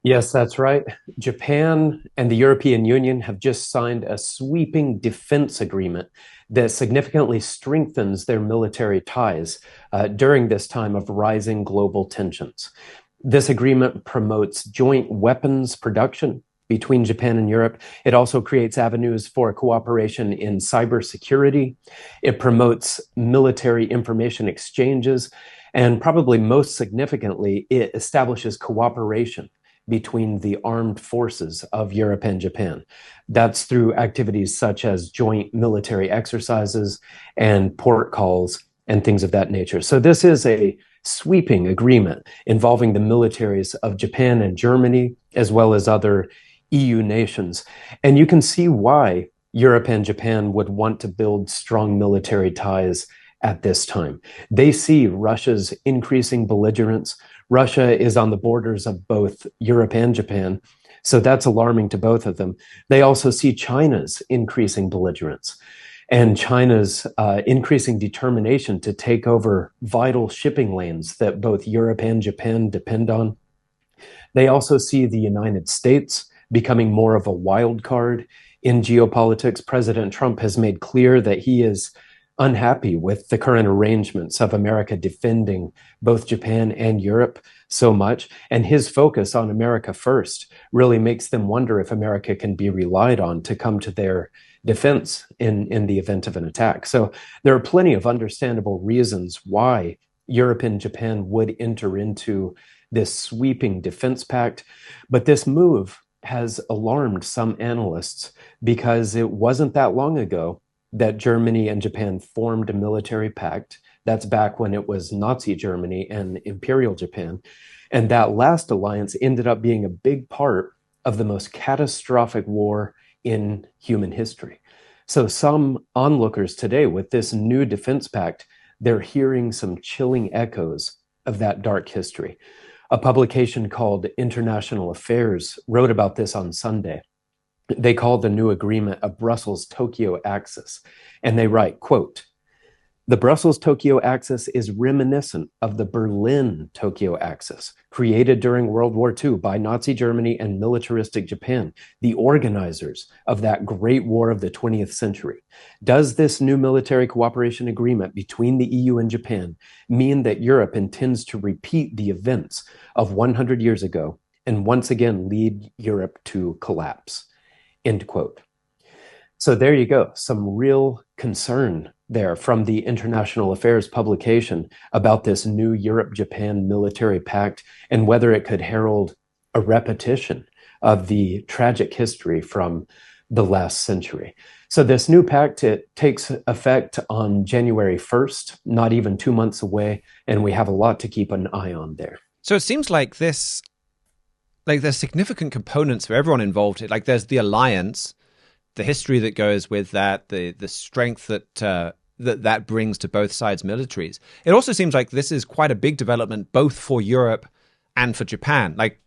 Yes, that's right. Japan and the European Union have just signed a sweeping defense agreement that significantly strengthens their military ties during this time of rising global tensions. This agreement promotes joint weapons production between Japan and Europe. It also creates avenues for cooperation in cybersecurity. It promotes military information exchanges. And probably most significantly, it establishes cooperation between the armed forces of Europe and Japan. That's through activities such as joint military exercises and port calls and things of that nature. So this is a sweeping agreement involving the militaries of Japan and Germany, as well as other EU nations. And you can see why Europe and Japan would want to build strong military ties at this time. They see Russia's increasing belligerence. Russia is on the borders of both Europe and Japan. So that's alarming to both of them. They also see China's increasing belligerence and China's increasing determination to take over vital shipping lanes that both Europe and Japan depend on. They also see the United States becoming more of a wild card in geopolitics. President Trump has made clear that he is unhappy with the current arrangements of America defending both Japan and Europe so much. And his focus on America first really makes them wonder if America can be relied on to come to their defense in the event of an attack. So there are plenty of understandable reasons why Europe and Japan would enter into this sweeping defense pact. But this move has alarmed some analysts because it wasn't that long ago that Germany and Japan formed a military pact. That's back when it was Nazi Germany and Imperial Japan. And that last alliance ended up being a big part of the most catastrophic war in human history. So some onlookers today with this new defense pact, they're hearing some chilling echoes of that dark history. A publication called International Affairs wrote about this on Sunday. They call the new agreement a Brussels-Tokyo axis. And they write, quote, "The Brussels-Tokyo axis is reminiscent of the Berlin-Tokyo axis, created during World War II by Nazi Germany and militaristic Japan, the organizers of that great war of the 20th century. Does this new military cooperation agreement between the EU and Japan mean that Europe intends to repeat the events of 100 years ago and once again lead Europe to collapse?" End quote. So there you go. Some real concern there from the International Affairs publication about this new Europe-Japan military pact and whether it could herald a repetition of the tragic history from the last century. So this new pact, it takes effect on January 1st, not even 2 months away, and we have a lot to keep an eye on there. So it seems like there's significant components for everyone involved. Like there's the alliance, the history that goes with that, the strength that brings to both sides' militaries. It also seems like this is quite a big development both for Europe and for Japan. Like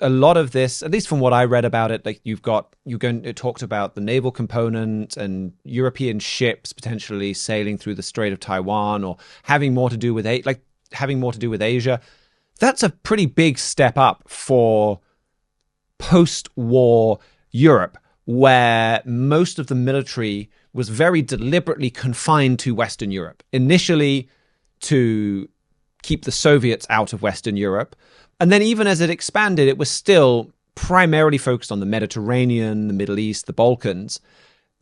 a lot of this, at least from what I read about it, like it talked about the naval component and European ships potentially sailing through the Strait of Taiwan or having more to do with Asia. That's a pretty big step up for post-war Europe, where most of the military was very deliberately confined to Western Europe. Initially to keep the Soviets out of Western Europe. And then even as it expanded, it was still primarily focused on the Mediterranean, the Middle East, the Balkans.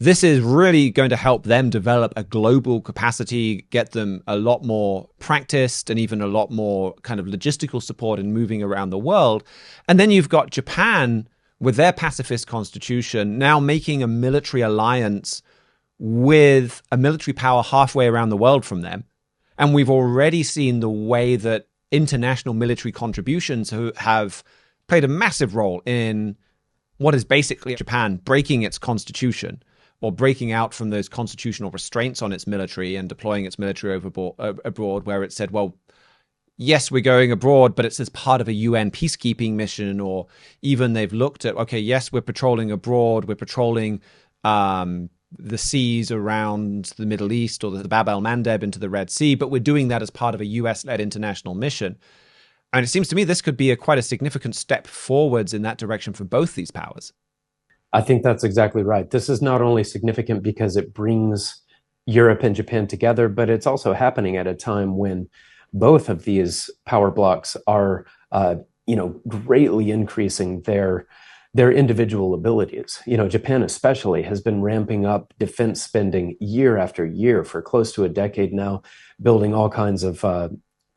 This is really going to help them develop a global capacity, get them a lot more practiced and even a lot more kind of logistical support in moving around the world. And then you've got Japan with their pacifist constitution now making a military alliance with a military power halfway around the world from them. And we've already seen the way that international military contributions have played a massive role in what is basically Japan breaking its constitution or breaking out from those constitutional restraints on its military and deploying its military abroad, where it said, well, yes, we're going abroad, but it's as part of a UN peacekeeping mission. Or even they've looked at, okay, yes, we're patrolling abroad, we're patrolling the seas around the Middle East or the Bab el-Mandeb into the Red Sea, but we're doing that as part of a US-led international mission. And it seems to me this could be quite a significant step forwards in that direction for both these powers. I think that's exactly right. This is not only significant because it brings Europe and Japan together, but it's also happening at a time when both of these power blocks are, greatly increasing their individual abilities. Japan especially has been ramping up defense spending year after year for close to a decade now, building all kinds of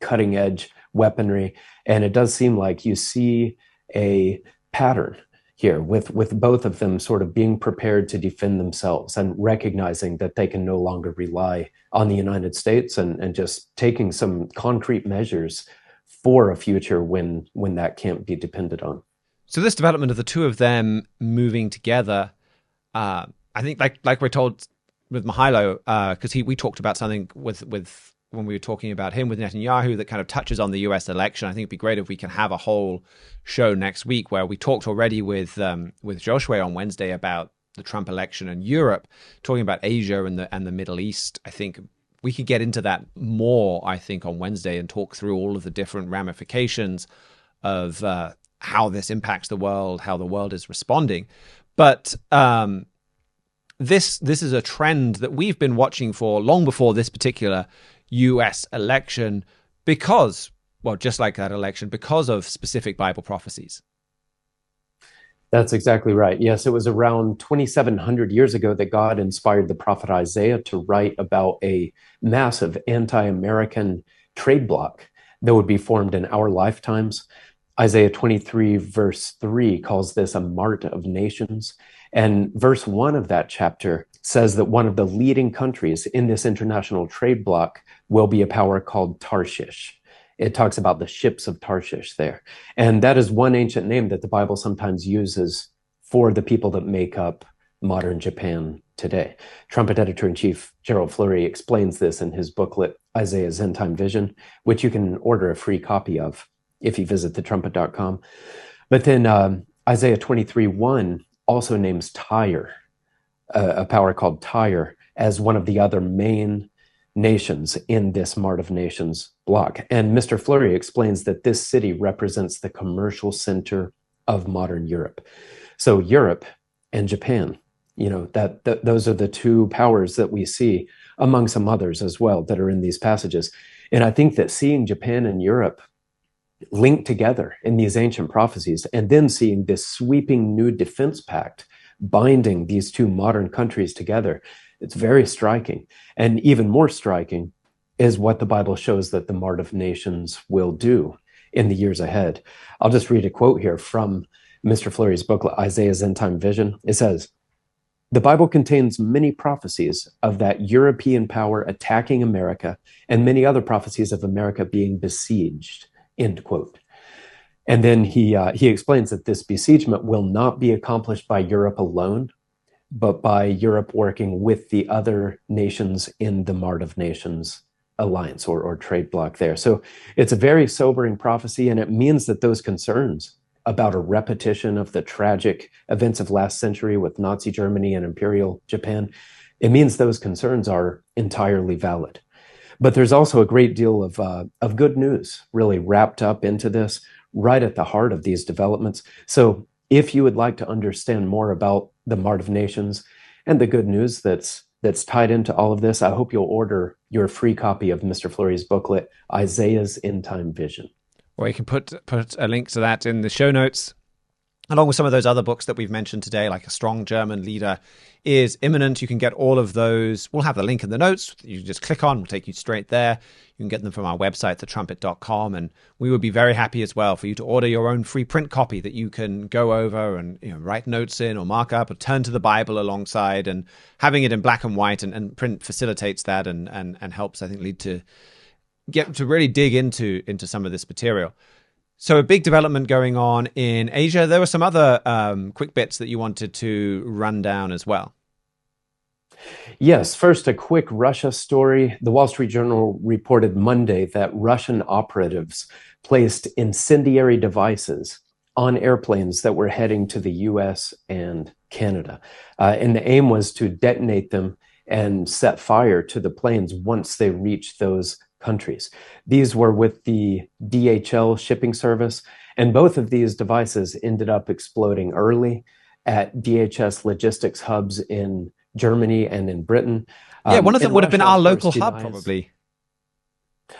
cutting edge weaponry. And it does seem like you see a pattern here with both of them sort of being prepared to defend themselves and recognizing that they can no longer rely on the United States and just taking some concrete measures for a future when that can't be depended on. So this development of the two of them moving together, I think like we're told with Mihailo, because we talked about something with when we were talking about him with Netanyahu that kind of touches on the US election. I think it'd be great if we can have a whole show next week where we talked already with Joshua on Wednesday about the Trump election and Europe, talking about Asia and the Middle East. I think we could get into that more, I think, on Wednesday and talk through all of the different ramifications of how this impacts the world, how the world is responding. But this is a trend that we've been watching for long before this particular US election because, well, just like that election, because of specific Bible prophecies. That's exactly right. Yes, it was around 2,700 years ago that God inspired the prophet Isaiah to write about a massive anti-American trade bloc that would be formed in our lifetimes. Isaiah 23 verse 3 calls this a mart of nations. And verse 1 of that chapter says that one of the leading countries in this international trade bloc will be a power called Tarshish. It talks about the ships of Tarshish there. And that is one ancient name that the Bible sometimes uses for the people that make up modern Japan today. Trumpet editor-in-chief Gerald Flurry explains this in his booklet, Isaiah's End Time Vision, which you can order a free copy of if you visit thetrumpet.com. But then Isaiah 23:1 also names Tyre, a power called Tyre, as one of the other main nations in this Mart of Nations block. And Mr. Fleury explains that this city represents the commercial center of modern Europe. So Europe and Japan, those are the two powers that we see, among some others as well, that are in these passages. And I think that seeing Japan and Europe linked together in these ancient prophecies, and then seeing this sweeping new defense pact binding these two modern countries together, it's very striking. And even more striking is what the Bible shows that the Mart of Nations will do in the years ahead. I'll just read a quote here from Mr. Fleury's booklet, Isaiah's End Time Vision. It says, "The Bible contains many prophecies of that European power attacking America and many other prophecies of America being besieged," end quote. And then he explains that this besiegement will not be accomplished by Europe alone, but by Europe working with the other nations in the Mart of Nations alliance or trade bloc there. So it's a very sobering prophecy, and it means that those concerns about a repetition of the tragic events of last century with Nazi Germany and Imperial Japan, it means those concerns are entirely valid. But there's also a great deal of good news really wrapped up into this, right at the heart of these developments. So if you would like to understand more about the Mart of Nations and the good news that's tied into all of this, I hope you'll order your free copy of Mr. Fleury's booklet, Isaiah's End Time Vision. Or you can put a link to that in the show notes, along with some of those other books that we've mentioned today, like A Strong German Leader is Imminent. You can get all of those. We'll have the link in the notes. You just click on, we'll take you straight there. You can get them from our website, thetrumpet.com. And we would be very happy as well for you to order your own free print copy that you can go over and write notes in or mark up or turn to the Bible alongside. And having it in black and white and print facilitates that and helps, I think, lead to get to really dig into some of this material. So a big development going on in Asia. There were some other quick bits that you wanted to run down as well. Yes, first, a quick Russia story. The Wall Street Journal reported Monday that Russian operatives placed incendiary devices on airplanes that were heading to the US and Canada. And the aim was to detonate them and set fire to the planes once they reached those countries. These were with the DHL shipping service, and both of these devices ended up exploding early at DHS logistics hubs in Germany and in Britain. Yeah, one of them And would have been Russia, our of course, local hub, denies. probably.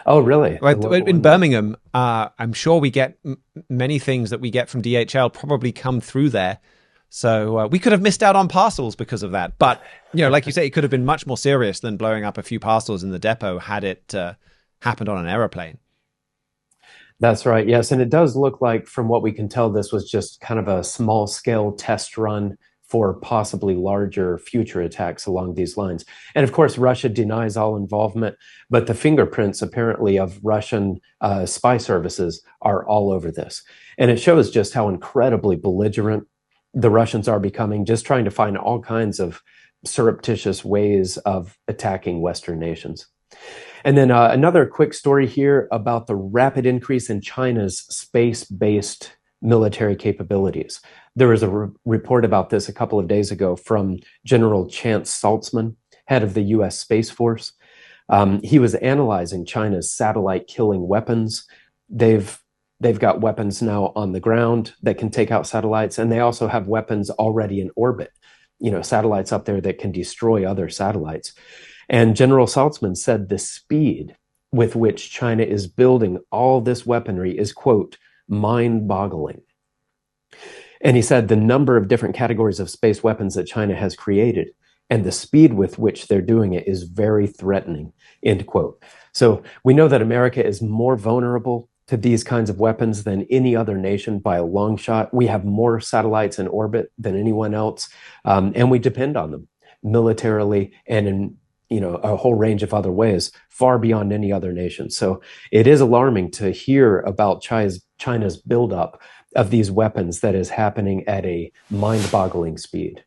Oh, really? The Right, local in one? Yeah. Birmingham, I'm sure we get many things that we get from DHL probably come through there. So we could have missed out on parcels because of that. But, like you say, it could have been much more serious than blowing up a few parcels in the depot had it happened on an aeroplane. That's right. Yes. And it does look like, from what we can tell, this was just kind of a small scale test run for possibly larger future attacks along these lines. And of course, Russia denies all involvement, but the fingerprints apparently of Russian spy services are all over this. And it shows just how incredibly belligerent the Russians are becoming, just trying to find all kinds of surreptitious ways of attacking Western nations. And then another quick story here about the rapid increase in China's space-based military capabilities. There was a report about this a couple of days ago from General Chance Saltzman, head of the U.S. Space Force. He was analyzing China's satellite-killing weapons. They've got weapons now on the ground that can take out satellites, and they also have weapons already in orbit, satellites up there that can destroy other satellites. And General Saltzman said the speed with which China is building all this weaponry is, quote, mind-boggling. And he said the number of different categories of space weapons that China has created and the speed with which they're doing it is very threatening, end quote. So we know that America is more vulnerable to these kinds of weapons than any other nation by a long shot. We have more satellites in orbit than anyone else, and we depend on them militarily and in a whole range of other ways, far beyond any other nation. So it is alarming to hear about China's buildup of these weapons that is happening at a mind-boggling speed.